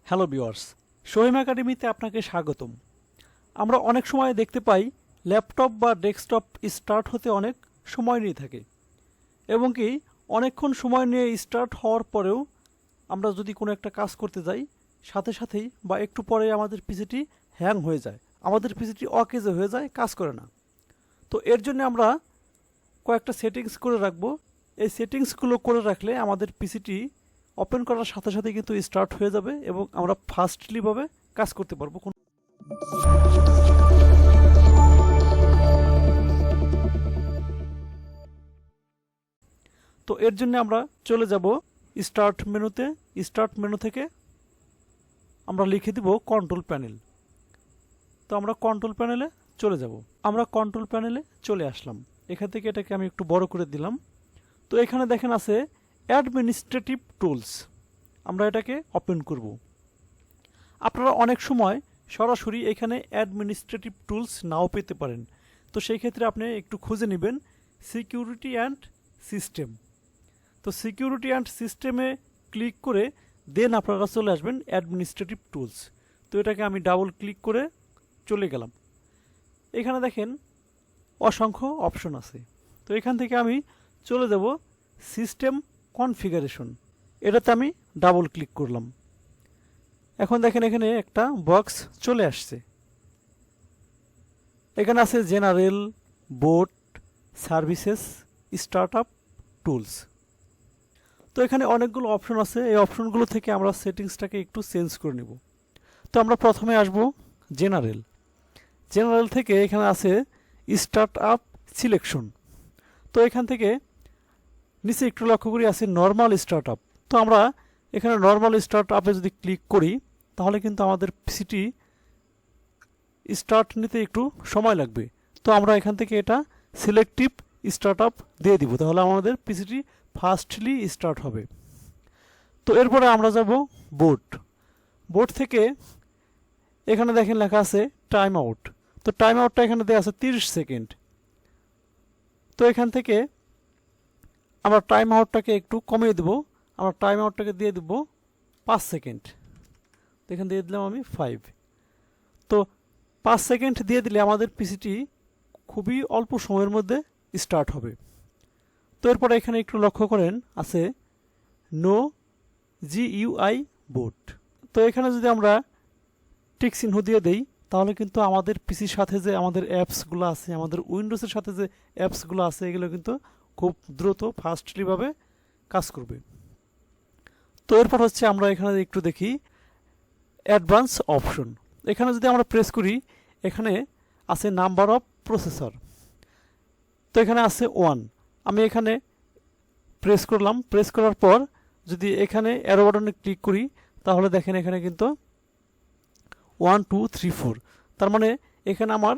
Hello viewers, সোহেম একাডেমিতে আপনাকে স্বাগতম। আমরা অনেক সময় দেখতে পাই ল্যাপটপ বা ডেস্কটপ স্টার্ট হতে অনেক সময় নিয়ে থাকে এবং কি অনেকক্ষণ সময় নিয়ে স্টার্ট হওয়ার পরেও আমরা যদি কোনো একটা কাজ করতে যাই সাথে সাথেই বা একটু পরে আমাদের পিসিটি হ্যাং হয়ে যায়, আমাদের পিসিটি অকেজে হয়ে যায়, কাজ করে না। তো এর জন্য আমরা কয়েকটা সেটিংস করে রাখবো। এই সেটিংসগুলো করে রাখলে আমাদের পিসিটি ওপেন করার সাথে সাথে কিন্তু স্টার্ট হয়ে যাবে এবং আমরা ফাস্টলিভাবে কাজ করতে পারবো। তো এর জন্য আমরা চলে যাব স্টার্ট মেনুতে। স্টার্ট মেনু থেকে আমরা লিখে দিব কন্ট্রোল প্যানেল। তো আমরা কন্ট্রোল প্যানেলে চলে যাব। আমরা কন্ট্রোল প্যানেলে চলে আসলাম। এখান থেকে এটাকে আমি একটু বড় করে দিলাম। তো এখানে দেখেন আছে অ্যাডমিনিস্ট্রেটিভ টুলস, আমরা এটাকে ওপেন করব। আপনারা অনেক সময় সরাসরি এখানে অ্যাডমিনিস্ট্রেটিভ টুলস নাও পেতে পারেন। তো সেই ক্ষেত্রে আপনি একটু খুঁজে নেবেন সিকিউরিটি অ্যান্ড সিস্টেম। তো সিকিউরিটি অ্যান্ড সিস্টেমে ক্লিক করে দেন আপনারা চলে আসবেন অ্যাডমিনিস্ট্রেটিভ টুলস। তো এটাকে আমি ডাবল ক্লিক করে চলে গেলাম। এখানে দেখেন অসংখ্য অপশন আছে। তো এখান থেকে আমি চলে যাব সিস্টেম কনফিগারেশন, এটাতে আমি ডাবল ক্লিক করলাম। এখন দেখেন এখানে একটা বক্স চলে আসছে। এখানে আছে general, board, services, startup, tools. তো এখানে অনেকগুলো অপশন আছে। এই অপশনগুলো থেকে আমরা সেটিংসটাকে একটু চেঞ্জ করে নেব। তো আমরা প্রথমে আসব জেনারেল। জেনারেল থেকে এখানে আছে স্টার্টআপ সিলেকশন। তো এখান থেকে নিচে একটু লক্ষ্য করি আছে নর্মাল স্টার্টআপ। তো আমরা এখানে নর্মাল স্টার্টআপে যদি ক্লিক করি তাহলে কিন্তু আমাদের পিসিটি স্টার্ট নিতে একটু সময় লাগবে। তো আমরা এখান থেকে এটা সিলেক্টিভ স্টার্টআপ দিয়ে দিব, তাহলে আমাদের পিসিটি ফাস্টলি স্টার্ট হবে। তো এরপরে আমরা যাব বোর্ড। বোর্ড থেকে এখানে দেখেন লেখা আছে টাইম আউট। তো টাইম আউটটা এখানে দেওয়া আছে 30 সেকেন্ড। তো এখান থেকে আমরা টাইম আউটটাকে একটু কমিয়ে দেব। আমরা টাইম আউটটাকে দিয়ে দেব 5 সেকেন্ড। তো এখানে দিয়ে দিলাম আমি 5। তো 5 সেকেন্ড দিয়ে দিলে আমাদের পিসিটি খুবই অল্প সময়ের মধ্যে স্টার্ট হবে। তো এরপরে এখানে একটু লক্ষ্য করেন আছে নো জিইউআই বোর্ড। তো এখানে যদি আমরা টিক চিহ্ন দিয়ে দেই তাহলে কিন্তু আমাদের পিসির সাথে যে আমাদের অ্যাপসগুলো আছে, আমাদের উইন্ডোজের সাথে যে অ্যাপসগুলো আছে, এগুলো কিন্তু খুব দ্রুত ফাস্টলিভাবে কাজ করবে। তো এরপর হচ্ছে আমরা এখানে একটু দেখি অ্যাডভান্স অপশন। এখানে যদি আমরা প্রেস করি এখানে আছে নাম্বার অফ প্রসেসর। তো এখানে আছে 1। আমি এখানে প্রেস করলাম। প্রেস করার পর যদি এখানে অ্যারো বাটনে ক্লিক করি তাহলে দেখেন এখানে কিন্তু 1 2 3 4, তার মানে এখানে আমার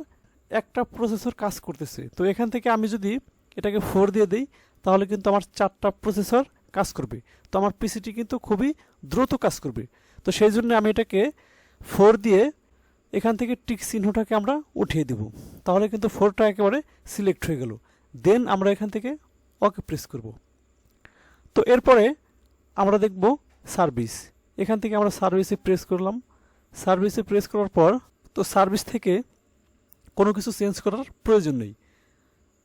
একটা প্রসেসর কাজ করতেছে। তো এখান থেকে আমি যদি এটাকে 4 দিয়ে দিই তাহলে কিন্তু আমার 4টা প্রসেসর কাজ করবে। তো আমার পিসিটি কিন্তু খুবই দ্রুত কাজ করবে। তো সেই জন্য আমি এটাকে 4 দিয়ে এখান থেকে টিক চিহ্নটাকে আমরা উঠিয়ে দেব, তাহলে কিন্তু 4টা একেবারে সিলেক্ট হয়ে গেল। দেন আমরা এখান থেকে ওকে প্রেস করব। তো এরপরে আমরা দেখব সার্ভিস। এখান থেকে আমরা সার্ভিসে প্রেস করলাম। সার্ভিসে প্রেস করার পর তো সার্ভিস থেকে কোনো কিছু চেঞ্জ করার প্রয়োজন নেই।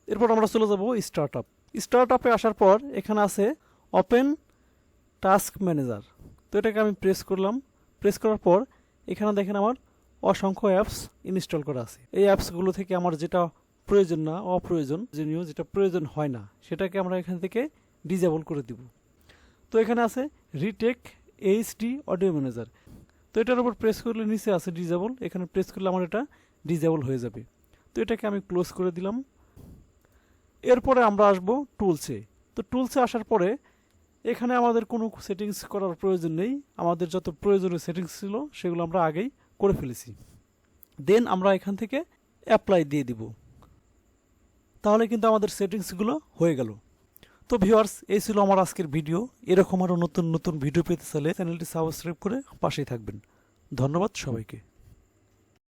এরপর আমরা চলে যাব স্টার্টআপ। স্টার্টআপে আসার পর এখানে আছে ওপেন টাস্ক ম্যানেজার। তো এটাকে আমি প্রেস করলাম। প্রেস করার পর এখানে দেখেন আমার অসংখ্য অ্যাপস ইনস্টল করা আছে। এই অ্যাপসগুলো থেকে আমার যেটা প্রয়োজন না, অপ্রয়োজনীয় যেটা প্রয়োজন হয় না, সেটাকে আমরা এখান থেকে ডিজেবল করে দিব। তো এখানে আছে রিটেক এইচডি অডিও ম্যানেজার। তো এটার উপর প্রেস করলে নিচে আছে ডিজেবল, এখানে প্রেস করলে আমার এটা ডিজেবল হয়ে যাবে। তো এটাকে আমি ক্লোজ করে দিলাম। এরপরে আমরা আসব টুলসে। তো টুলসে আসার পরে এখানে আমাদের কোনো সেটিংস করার প্রয়োজন নেই। আমাদের যত প্রয়োজনীয় সেটিংস ছিল সেগুলো আমরা আগেই করে ফেলেছি। দেন আমরা এখান থেকে অ্যাপ্লাই দিয়ে দিব, তাহলে কিন্তু আমাদের সেটিংসগুলো হয়ে গেল। তো ভিউয়ার্স, এই ছিল আমার আজকের ভিডিও। এরকম আরও নতুন নতুন ভিডিও পেতে চাইলে চ্যানেলটি সাবস্ক্রাইব করে পাশেই থাকবেন। ধন্যবাদ সবাইকে।